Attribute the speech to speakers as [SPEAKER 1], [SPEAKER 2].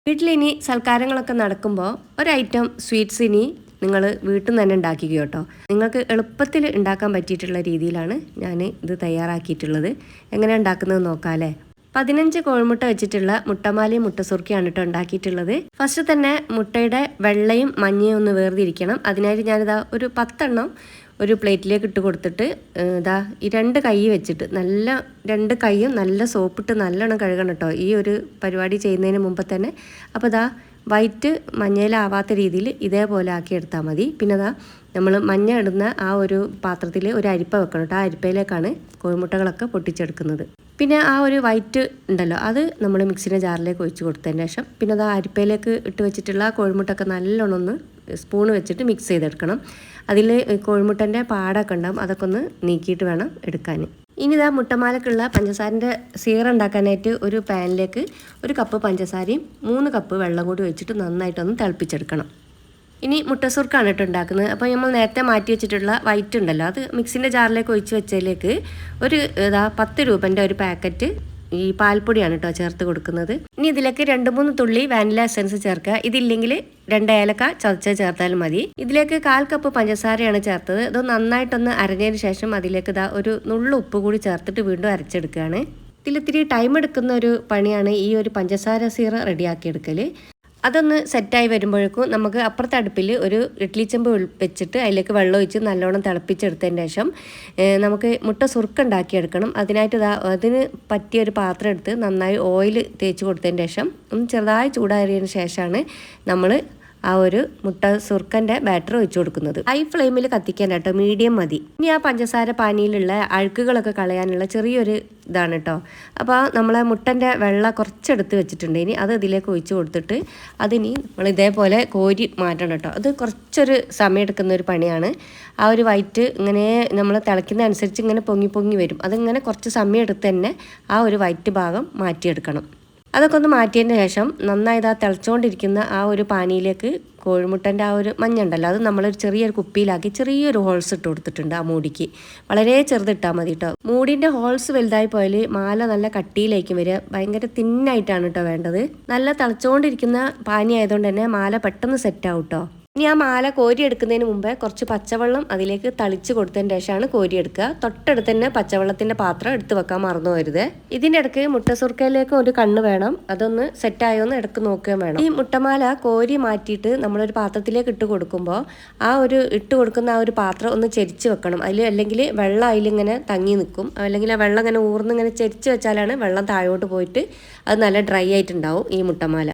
[SPEAKER 1] വീട്ടിലിനി സൽക്കാരങ്ങളൊക്കെ നടക്കുമ്പോൾ ഒരു item sweets ഇനി നിങ്ങൾ വീട്ടിൽ നിന്ന് തന്നെ ഉണ്ടാക്കുക കേട്ടോ. നിങ്ങൾക്ക് എളുപ്പത്തിൽ ഉണ്ടാക്കാൻ പറ്റിയിട്ടുള്ള രീതിയിലാണ് ഞാൻ ഇത് തയ്യാറാക്കിയിട്ടുള്ളത്. എങ്ങനെ ഉണ്ടാക്കുന്നത് നോക്കാമല്ലേ. 15 കോഴിമുട്ട വെച്ചിട്ടുള്ള മുട്ടമാലയും മുട്ടസുർക്കിയാണ് കേട്ടോ ഉണ്ടാക്കിയിട്ടുള്ളത്. ഫസ്റ്റ് തന്നെ മുട്ടയുടെ വെള്ളയും മഞ്ഞയും ഒന്ന് വേർതിരിക്കണം. അതിനായിട്ട് ഞാനിതാ ഒരു 10 എണ്ണം ഒരു പ്ലേറ്റിലേക്ക് ഇട്ട് കൊടുത്തിട്ട് ഇതാ ഈ 2 കൈ വെച്ചിട്ട് നല്ല 2 കൈയും നല്ല സോപ്പിട്ട് നല്ലോണം കഴുകണം കേട്ടോ ഈ ഒരു പരിപാടി ചെയ്യുന്നതിന് മുമ്പ് തന്നെ. അപ്പോൾ ഇതാ വൈറ്റ് മഞ്ഞയിലാവാത്ത രീതിയിൽ ഇതേപോലെ ആക്കി എടുത്താൽ മതി. പിന്നെ അതാ നമ്മൾ മഞ്ഞ ഇടുന്ന ആ ഒരു പാത്രത്തിൽ ഒരു അരിപ്പ വെക്കണം കേട്ടോ. ആ അരിപ്പയിലേക്കാണ് കോഴിമുട്ടകളൊക്കെ പൊട്ടിച്ചെടുക്കുന്നത്. പിന്നെ ആ ഒരു വൈറ്റ് ഉണ്ടല്ലോ അത് നമ്മൾ മിക്സിൻ്റെ ജാറിലേക്ക് ഒഴിച്ച് കൊടുത്തതിന് ശേഷം പിന്നെ അത് അരിപ്പയിലേക്ക് ഇട്ട് വെച്ചിട്ടുള്ള കോഴിമുട്ടൊക്കെ നല്ലോണം ഒന്ന് സ്പൂൺ വെച്ചിട്ട് മിക്സ് ചെയ്തെടുക്കണം. അതിൽ കോഴിമുട്ടൻ്റെ പാടൊക്കെ ഉണ്ടാകും, അതൊക്കെ ഒന്ന് നീക്കിയിട്ട് വേണം എടുക്കാൻ. ഇനി ഇതാ മുട്ടമാലക്കുള്ള പഞ്ചസാരൻ്റെ സീറ ഉണ്ടാക്കാനായിട്ട് ഒരു പാനിലേക്ക് 1 കപ്പ് പഞ്ചസാരയും 3 കപ്പ് വെള്ളം കൂടി ഒഴിച്ചിട്ട് നന്നായിട്ടൊന്ന് തിളപ്പിച്ചെടുക്കണം. ഇനി മുട്ടസുർക്കാണ് കേട്ടോ ഉണ്ടാക്കുന്നത്. അപ്പോൾ നമ്മൾ നേരത്തെ മാറ്റി വെച്ചിട്ടുള്ള വൈറ്റ് ഉണ്ടല്ലോ അത് മിക്സിൻ്റെ ജാറിലേക്ക് ഒഴിച്ച് വെച്ചതിലേക്ക് ഒരു 10 രൂപൻ്റെ ഒരു പാക്കറ്റ് ഈ പാൽപ്പൊടിയാണ് കേട്ടോ ചേർത്ത് കൊടുക്കുന്നത്. ഇനി ഇതിലേക്ക് 2-3 തുള്ളി വാനില എസൻസ് ചേർക്കുക. ഇതില്ലെങ്കിൽ 2 ഏലക്ക ചതച്ച് ചേർത്താലും മതി. ഇതിലേക്ക് 1/4 കപ്പ് പഞ്ചസാരയാണ് ചേർത്തത്. ഇത് നന്നായിട്ടൊന്ന് അരഞ്ഞതിന് ശേഷം അതിലേക്ക് ഒരു നുള്ളു ഉപ്പ് കൂടി ചേർത്തിട്ട് വീണ്ടും അരച്ചെടുക്കുകയാണ്. ഇതിലിത്തിരി ടൈം എടുക്കുന്ന ഒരു പണിയാണ് ഈ ഒരു പഞ്ചസാര സീറ റെഡിയാക്കിയെടുക്കൽ. അതൊന്ന് സെറ്റായി വരുമ്പോഴേക്കും നമുക്ക് അപ്പുറത്തെ അടുപ്പിൽ ഒരു ഇഡ്ഡലി ചെമ്പ് വെച്ചിട്ട് അതിലേക്ക് വെള്ളം ഒഴിച്ച് നല്ലോണം തിളപ്പിച്ചെടുത്തതിന് ശേഷം നമുക്ക് മുട്ട സുർക്ക ഉണ്ടാക്കിയെടുക്കണം. അതിനായിട്ട് അതിന് പറ്റിയൊരു പാത്രം എടുത്ത് നന്നായി ഓയിൽ തേച്ച് കൊടുത്തതിന് ശേഷം ഒന്ന് ചെറുതായി ചൂടാറിയതിന് ശേഷമാണ് നമ്മൾ ആ ഒരു മുട്ട സുർക്കൻ്റെ ബാറ്റർ ഒഴിച്ചു കൊടുക്കുന്നത്. ഹൈ ഫ്ലെയിമിൽ കത്തിക്കാൻ കേട്ടോ, മീഡിയം മതി. ഇനി ആ പഞ്ചസാര പാനിയിലുള്ള അഴുക്കുകളൊക്കെ കളയാനുള്ള ചെറിയൊരു ഇതാണ് കേട്ടോ. അപ്പോൾ നമ്മളെ മുട്ടൻ്റെ വെള്ള കുറച്ചെടുത്ത് വെച്ചിട്ടുണ്ട്. ഇനി അത് ഇതിലേക്ക് ഒഴിച്ചു കൊടുത്തിട്ട് അതിനി നമ്മൾ ഇതേപോലെ കോരി മാറ്റണം കേട്ടോ. അത് കുറച്ചൊരു സമയം എടുക്കുന്ന ഒരു പണിയാണ്. ആ ഒരു വൈറ്റ് ഇങ്ങനെ നമ്മൾ തിളയ്ക്കുന്ന അനുസരിച്ച് ഇങ്ങനെ പൊങ്ങി വരും. അതിങ്ങനെ കുറച്ച് സമയം എടുത്ത് തന്നെ ആ ഒരു വൈറ്റ് ഭാഗം മാറ്റിയെടുക്കണം. അതൊക്കെ ഒന്ന് മാറ്റിയതിന് ശേഷം നന്നായി തിളച്ചുകൊണ്ടിരിക്കുന്ന ആ ഒരു പാനിയിലേക്ക് കോഴിമുട്ടൻ്റെ ആ ഒരു മഞ്ഞ ഉണ്ടല്ലോ അത് നമ്മളൊരു ചെറിയൊരു കുപ്പിയിലാക്കി ചെറിയൊരു ഹോൾസ് ഇട്ട് കൊടുത്തിട്ടുണ്ട്. ആ മൂടിക്ക് വളരെ ചെറുതിട്ടാൽ മതി കേട്ടോ. മൂടിൻ്റെ ഹോൾസ് വലുതായി പോയാൽ മാല നല്ല കട്ടിയിലേക്കും വരിക. ഭയങ്കര തിന്നായിട്ടാണ് കേട്ടോ വേണ്ടത്. നല്ല തിളച്ചുകൊണ്ടിരിക്കുന്ന പാനി ആയതുകൊണ്ട് തന്നെ മാല പെട്ടെന്ന് സെറ്റാവും കേട്ടോ. ഇനി ആ മാല കോരി എടുക്കുന്നതിന് മുമ്പേ കുറച്ച് പച്ചവെള്ളം അതിലേക്ക് തളിച്ച് കൊടുത്തതിന് ശേഷമാണ് കോരിയെടുക്കുക. തൊട്ടടുത്ത് തന്നെ പച്ചവെള്ളത്തിൻ്റെ പാത്രം എടുത്ത് വെക്കാൻ മറന്നു പോരുത്. ഇതിൻ്റെ ഇടയ്ക്ക് മുട്ടസുർക്കയിലേക്ക് ഒരു കണ്ണ് വേണം, അതൊന്ന് സെറ്റായോന്ന് ഇടയ്ക്ക് നോക്കുകയും വേണം. ഈ മുട്ടമാല കോരി മാറ്റിയിട്ട് നമ്മളൊരു പാത്രത്തിലേക്ക് ഇട്ട് കൊടുക്കുമ്പോൾ ആ ഒരു ഇട്ട് കൊടുക്കുന്ന ആ ഒരു പാത്രം ഒന്ന് ചെരിച്ച് വെക്കണം. അല്ലെങ്കിൽ വെള്ളം അതിലിങ്ങനെ തങ്ങി നിൽക്കും. അല്ലെങ്കിൽ ആ വെള്ളം ഇങ്ങനെ ഊർന്നിങ്ങനെ ചെരിച്ച് വെച്ചാലാണ് വെള്ളം താഴോട്ട് പോയിട്ട് അത് നല്ല ഡ്രൈ ആയിട്ടുണ്ടാവും ഈ മുട്ടമാല.